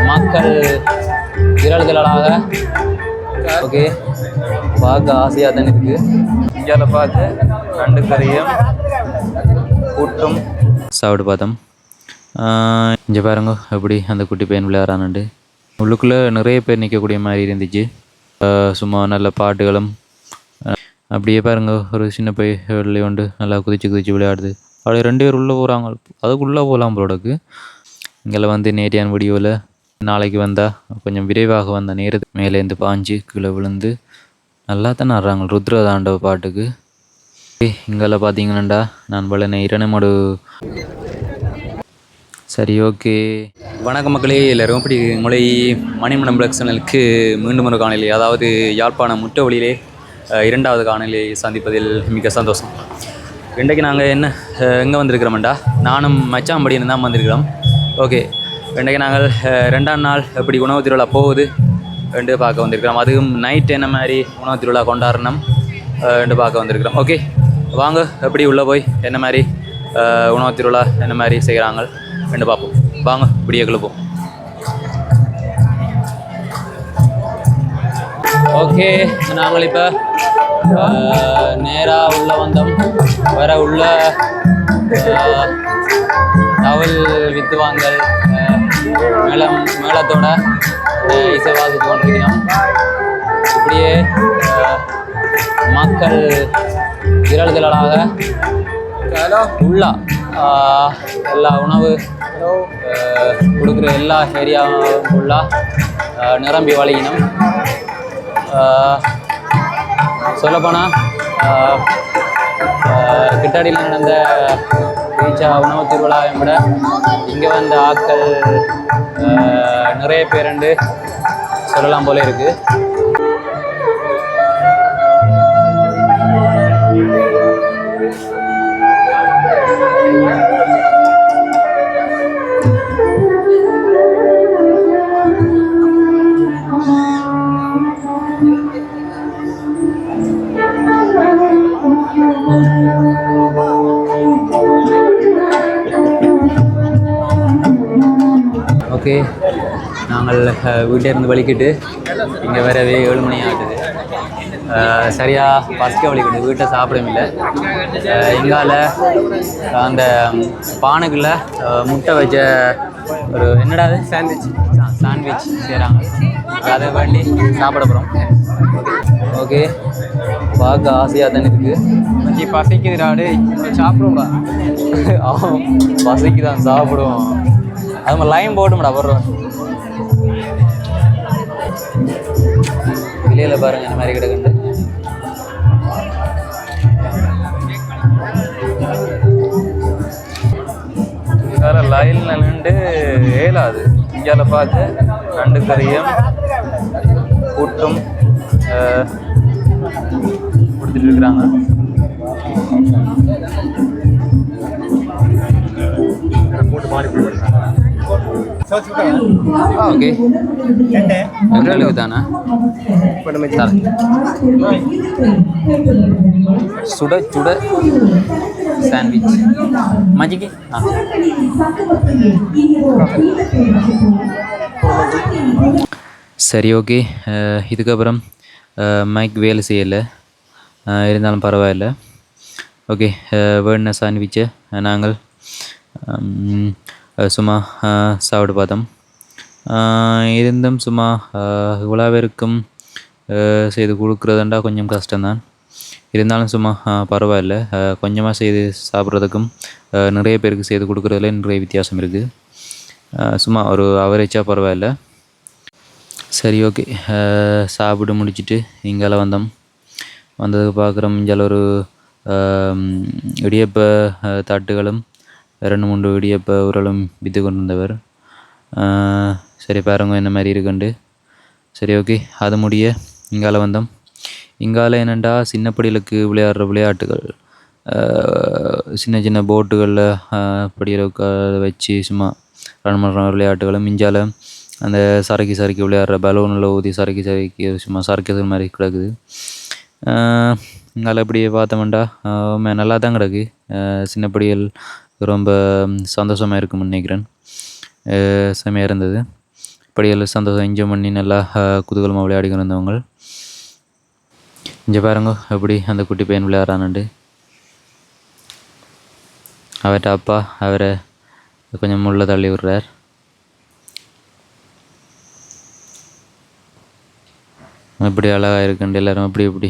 மக்கள் திரள் திரளாக ஓகே பார்க்க ஆசையாக தானே இருக்குது. இந்தியாவில் பார்த்து 2 கறியும் கூட்டும் சாப்பிட்டு பார்த்தோம். இங்கே பாருங்க எப்படி அந்த குட்டி பையன் விளையாடுறானுண்டு. உள்ளுக்குள்ளே நிறைய பேர் நிற்கக்கூடிய மாதிரி இருந்துச்சு. சும்மா நல்ல பாட்டுகளும் அப்படியே பாருங்க ஒரு சின்ன பையன் உண்டு நல்லா குதிச்சு விளையாடுது. அப்படியே 2 பேர் உள்ளே போகிறாங்க. அதுக்குள்ளே போகலாம் போலக்கு. இங்கே வந்து நேற்றையான வீடியோவில் நாளைக்கு வந்தால் கொஞ்சம் விரைவாக வந்த நேரத்துக்கு மேலேருந்து பாஞ்சு கீழே விழுந்து நல்லா தான் ஆடுறாங்க ருத்ரதாண்டவ பாட்டுக்கு. இங்கே பார்த்தீங்கன்னாண்டா நான் பலனை இரணைமடு. சரி ஓகே வணக்கம் மக்களே, எல்லோரும் இப்படி உங்களை மணிமணம் பிளாக் சேனலுக்கு மீண்டும் ஒரு காணொலி, அதாவது யாழ்ப்பாணம் முட்டவழியிலே 2வது காணொலியை சந்திப்பதில் மிக சந்தோஷம். இன்றைக்கு நாங்கள் எங்கே வந்திருக்கிறோம்டா, நானும் மச்சாம்படின்னு தான் வந்திருக்கிறோம். ஓகே இன்றைக்கு நாங்கள் 2ஆம் நாள் எப்படி உணவு திருவிழா போகுது ரெண்டு பார்க்க வந்திருக்கிறோம். அதுவும் நைட் என்ன மாதிரி உணவு திருவிழா கொண்டாடணும் ரெண்டு பார்க்க வந்திருக்கிறோம். ஓகே வாங்க எப்படி உள்ளே போய் என்ன மாதிரி உணவு திருவிழா என்ன மாதிரி செய்கிறாங்க ரெண்டு பார்ப்போம். வாங்க இப்படியே கிளப்போம். ஓகே நாங்கள் இப்போ நேராக உள்ளே வந்தோம். வர உள்ள தவல் வித்துவாங்கள் மேளத்தோட இசை வாசித்து கொண்டிருக்கிறோம். இப்படியே மக்கள் திரள் திரளாக உள்ளா எல்லா உணவு கொடுக்குற எல்லா ஏரியாவும் ஃபுல்லாக நிரம்பி வழியினோம். சொல்லப்போனால் கிட்டாடியில் நடந்த ரீச்சா உணவு திருவிழாவை விட இங்கே வந்த ஆட்கள் நிறைய பேருண்டு சொல்லலாம் போல இருக்குது. ஓகே நாங்கள் வீட்டிலேருந்து வலிக்கிட்டு இங்கே வரவே 7 மணி ஆகுது. சரியாக பசிக்க வலிக்கிட்டு வீட்டை சாப்பிடவும் இல்லை. எங்கால அந்த பானைக்குள்ளே முட்டை வச்ச ஒரு என்னடா அது சாண்ட்விச் செய்கிறாங்க. அதை வேண்டி சாப்பிட போகிறோம். ஓகே பார்க்க ஆசையாக தானே இருக்குது. பசிக்குதுடாடு சாப்பிடுவோம்டா. பசிக்கு தான் சாப்பிடுவோம். அது மாதிரி லைன் போட்டும்டா போடுறோம். வெளியில் பாருங்கள் இந்த மாதிரி கிடக்குண்டு. வேறு லைனில் நின்று ஏலாது. இந்தியாவில் பார்த்து 2 கறியும் கூட்டும் கொடுத்துட்டு இருக்கிறாங்க. ஓகே எங்களுக்கு தானே சுட சுட சாண்ட்விச் மஜிக்கு. சரி ஓகே இதுக்கப்புறம் மைக் வேலை செய்யலை இருந்தாலும் பரவாயில்லை. ஓகே வேணுன சாண்ட்விச்சை நாங்கள் சும்மா சாப்பிட்டு பார்த்தோம். இருந்தும் சும்மா இவ்வளோ பேருக்கும் செய்து கொடுக்குறதுண்டா கொஞ்சம் கஷ்டம்தான். இருந்தாலும் சும்மா பரவாயில்ல. கொஞ்சமாக செய்து சாப்பிட்றதுக்கும் நிறைய பேருக்கு செய்து கொடுக்குறதுல நிறைய வித்தியாசம் இருக்குது. சும்மா ஒரு அவரேஜாக பரவாயில்ல. சரி ஓகே சாப்பிட்டு முடிச்சுட்டு இங்கால வந்ததுக்கு பார்க்குறோம். இங்கே ஒரு இடியப்ப தட்டுகளும் 2-3 இடியப்ப உரலும் விற்று கொண்டு வந்தவர். சரி பாருங்க என்ன மாதிரி இருக்குண்டு. சரி ஓகே அது முடிய இங்கால வந்தோம். இங்கால என்னென்னா சின்ன படிகளுக்கு விளையாடுற விளையாட்டுகள் சின்ன சின்ன போட்டுகளில் படிகளுக்கு வச்சு சும்மா ரன் பண்ணுற விளையாட்டுகளும் இஞ்சால அந்த சரக்கி விளையாடுற பலூனில் ஊதி சரக்கி சும்மா சரக்கிறது மாதிரி கிடக்குது. இங்கால இப்படியே பார்த்தோம்டா நல்லா தான் கிடக்கு. சின்ன படிகள் ரொம்ப சந்தோஷமாக இருக்கும்னு நினைக்கிறேன். செம்மையாக இருந்தது. படியெல்லாம் சந்தோஷம் என்ஜாய் பண்ணி நல்லா குதூகலமாக விளையாடிக்கிட்டு இருந்தவங்க. இங்கே பாருங்க எப்படி அந்த குட்டி பையன் விளையாடுறானுண்டு. அவர்கிட்ட அப்பா அவரை கொஞ்சம் முள்ள தள்ளி விடுறார். எப்படி அழகாக இருக்குண்டு எல்லோரும் எப்படி எப்படி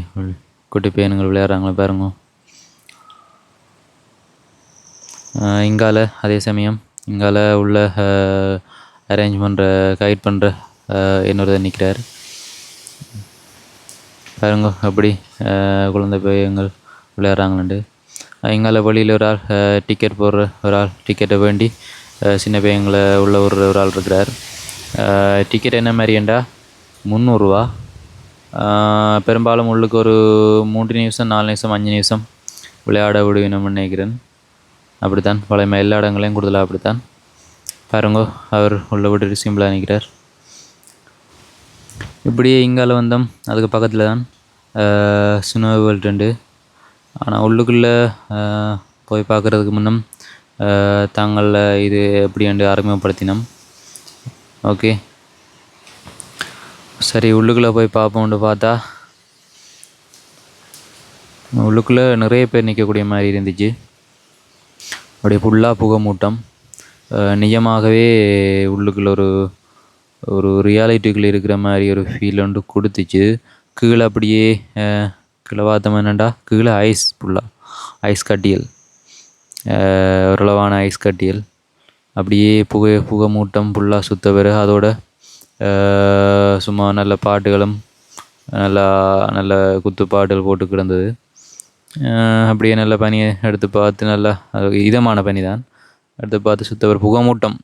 குட்டி பையனுங்கள் விளையாடுறாங்களோ பாருங்க. இங்கால அதே சமயம் இங்கால உள்ள அரேஞ்ச் பண்ணுற கைட் பண்ணுற இன்னொருத்தர் நிற்கிறார். பாருங்க அப்படி குழந்தை பையங்கள் விளையாடுறாங்களாண்டு. இங்கால வழியில் ஒரு ஆள் டிக்கெட் போடுற ஒரு ஆள் டிக்கெட்டை வேண்டி சின்ன பையங்களை உள்ள ஒரு ஆள் இருக்கிறார். டிக்கெட் என்ன மாதிரிண்டா 300 ரூபா. பெரும்பாலும் உள்ளுக்கு ஒரு 3 நிமிஷம் 4 நிமிஷம் 5 நிமிஷம் விளையாட விடுவேணும்னு நினைக்கிறேன். அப்படித்தான் பழைய எல்லா இடங்களையும் கூடுதலாக அப்படித்தான். பாருங்கோ அவர் உள்ள விட்டு சிம்பிளாக நிற்கிறார். இப்படியே இங்கால வந்தோம். அதுக்கு பக்கத்தில் தான் ஸ்னோ வேர்ல்டு உண்டு. ஆனால் உள்ளுக்குள்ளே போய் பார்க்குறதுக்கு முன்னம் தாங்களில் இது எப்படின்னு அறிமுகப்படுத்தினோம். ஓகே சரி, உள்ளுக்குள்ளே போய் பார்ப்போம்னு பார்த்தா உள்ளுக்குள்ளே நிறைய பேர் நிற்கக்கூடிய மாதிரி இருந்துச்சு. அப்படியே ஃபுல்லாக புகை மூட்டம். நிஜமாகவே உள்ளுக்குள்ளே ஒரு ரியாலிட்டிக்குள்ளே இருக்கிற மாதிரி ஒரு ஃபீல் ஒன்று கொடுத்துச்சு. கீழே அப்படியே கீழே பார்த்தோம் என்னண்டா கீழே ஐஸ் ஃபுல்லாக ஐஸ் கட்டியல், ஓரளவான ஐஸ் கட்டியல். அப்படியே புகை மூட்டம் ஃபுல்லாக சுத்த பிறகு அதோட சும்மா நல்ல பாட்டுகளும் நல்ல குத்து பாட்டுகள் போட்டு கிடந்தது. அப்படியே நல்ல பனியை எடுத்து பார்த்து நல்லா இதமான பனி தான் எடுத்து பார்த்து சுத்த ஒரு புகைமூட்டம்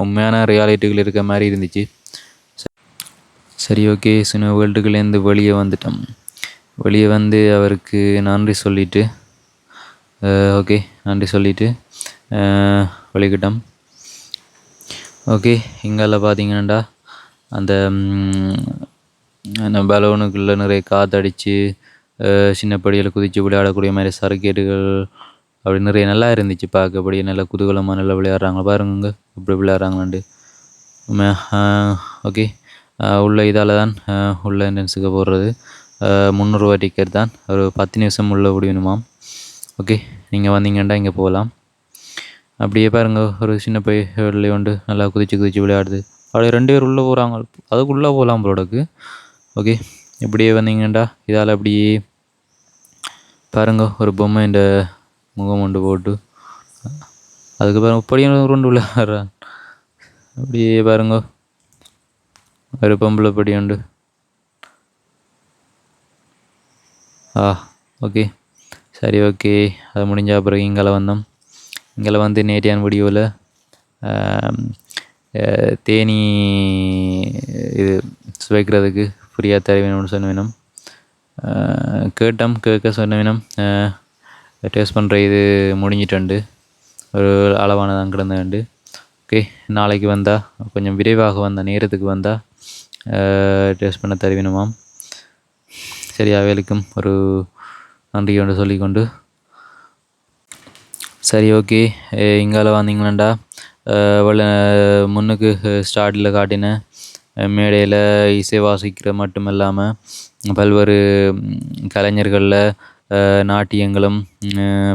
உண்மையான ரியாலிட்டிகள் இருக்க மாதிரி இருந்துச்சு. சரி ஓகே, ஸ்னோ வேர்ல்டுக்குள்ளேருந்து வெளியே வந்துட்டோம். வெளியே வந்து அவருக்கு நன்றி சொல்லிவிட்டு ஓகே நன்றி சொல்லிவிட்டு வெளிக்கிட்டோம். ஓகே இங்கால பார்த்தீங்கன்னாண்டா அந்த பலூனுக்குள்ளே நிறைய காற்றடிச்சு சின்ன படியில் குதித்து விளையாடக்கூடிய மாதிரி சர்க்கேட்டுகள் அப்படி நிறைய நல்லா இருந்துச்சு பார்க்கப்படியே. நல்லா குதூகலமாக நல்லா விளையாடுறாங்க பாருங்க இப்படி விளையாடுறாங்களாண்டு. ஓகே உள்ள இதால் தான் உள்ள என்ட்ரன்ஸுக்கு போடுறது 300 ரூபா டிக்கெட் தான். ஒரு 10 நிமிஷம் உள்ள விடணுமாம். ஓகே நீங்கள் வந்தீங்கன்னா இங்கே போகலாம். அப்படியே பாருங்க ஒரு சின்ன பையன் உண்டு நல்லா குதிச்சு விளையாடுது. அப்படியே 2 பேர் உள்ளே போகிறாங்க. அதுக்குள்ளே போகலாம் போலோடக்கு. ஓகே இப்படியே வந்தீங்கண்டா இதால் அப்படியே பாருங்க ஒரு பொம்மை இந்த முகம் ஒன்று போட்டு அதுக்கு பாருங்க இப்படியும் 2 விளையாடுறான். அப்படியே பாருங்க ஒரு பொம்பளை படி உண்டு. ஓகே சரி ஓகே, அது முடிஞ்ச பிறகு இங்கே வந்தோம். இங்கே வந்து நேற்றையான வீடியோவில் தேனி இது சுவைக்கிறதுக்கு ஃப்ரீயாக தர வேணும்னு சொன்ன வேணும். கேட்க சொன்ன வேணும். டேஸ்ட் பண்ணுற இது முடிஞ்சிட்டு ஒரு அளவானதான் கிடந்துண்டு. ஓகே நாளைக்கு வந்தால் கொஞ்சம் விரைவாக வந்தால் நேரத்துக்கு வந்தால் டேஸ்ட் பண்ண தர வேணுமாம். சரி அவைகளுக்கும் ஒரு நன்றி ஒன்று சொல்லிக்கொண்டு சரி ஓகே இங்கால வந்தீங்களாண்டா முன்னுக்கு ஸ்டார்டில் காட்டின மேடையில் இசை வாசிக்கிற மட்டும் இல்லாமல் பல்வேறு கலைஞர்களில் நாட்டியங்களும்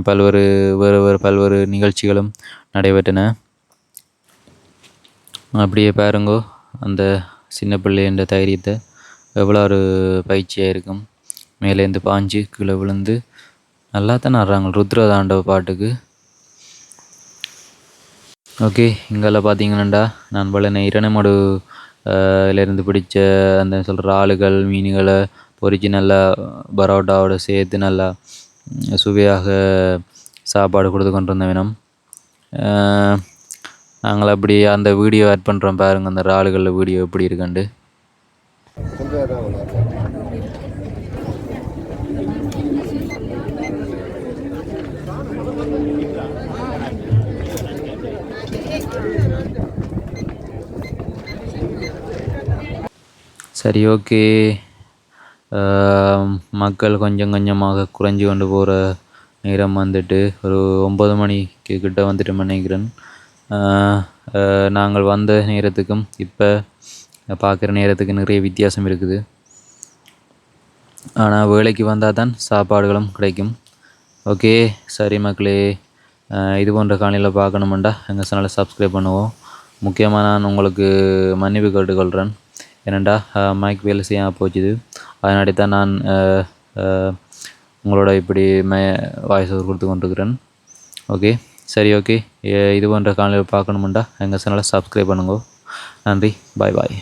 பல்வேறு நிகழ்ச்சிகளும் நடைபெற்றன. அப்படியே பாருங்கோ அந்த சின்ன பிள்ளை என்ற தைரியத்தை எவ்வளோ ஒரு பயிற்சியாக இருக்கும். மேலேருந்து பாஞ்சு கீழே விழுந்து நல்லா தான் ஆடுறாங்க ருத்ரதாண்டவ பாட்டுக்கு. ஓகே இங்கெல்லாம் பார்த்தீங்கன்னாண்டா நான் பல இரணைமடு இருந்து பிடிச்ச அந்த சொல்கிற ஆளுகள் மீன்களை பொறிச்சு நல்லா பரோட்டாவோட சேர்த்து நல்லா சுவையாக சாப்பாடு கொடுத்து கொண்டு வந்த வேணும். நாங்கள் அப்படி அந்த வீடியோ ஆட் பண்ணுறோம் பாருங்கள், அந்த ஆளுகளில் வீடியோ எப்படி இருக்குண்டு. சரி ஓகே, மக்கள் கொஞ்சம் கொஞ்சமாக குறைஞ்சி கொண்டு போகிற நேரம் வந்துட்டு ஒரு 9 மணிக்கு கிட்ட வந்துட்டு நினைக்கிறேன். நாங்கள் வந்த நேரத்துக்கும் இப்போ பார்க்குற நேரத்துக்கு நிறைய வித்தியாசம் இருக்குது. ஆனால் வேலைக்கு வந்தால் தான் சாப்பாடுகளும் கிடைக்கும். ஓகே, சரி மக்களே, இது போன்ற காணொளியில் பார்க்கணுமெண்டா எங்கள் சேனலை சப்ஸ்கிரைப் பண்ணுவோம். முக்கியமாக நான் உங்களுக்கு மன்னிப்பு கேட்டுக்கொள்கிறேன். ஏனெண்டா மைக் வேலை செய்யாமல் போச்சுது. அதனாடி தான் நான் உங்களோட இப்படி வாய்ஸ் ஓவர் கொடுத்து கொண்டிருக்கிறேன். ஓகே, சரி, ஓகே. இது போன்ற காணொளியில் பார்க்கணுமெண்டா எங்கள் சேனலை சப்ஸ்கிரைப் பண்ணுங்க. நன்றி, பாய் பாய்.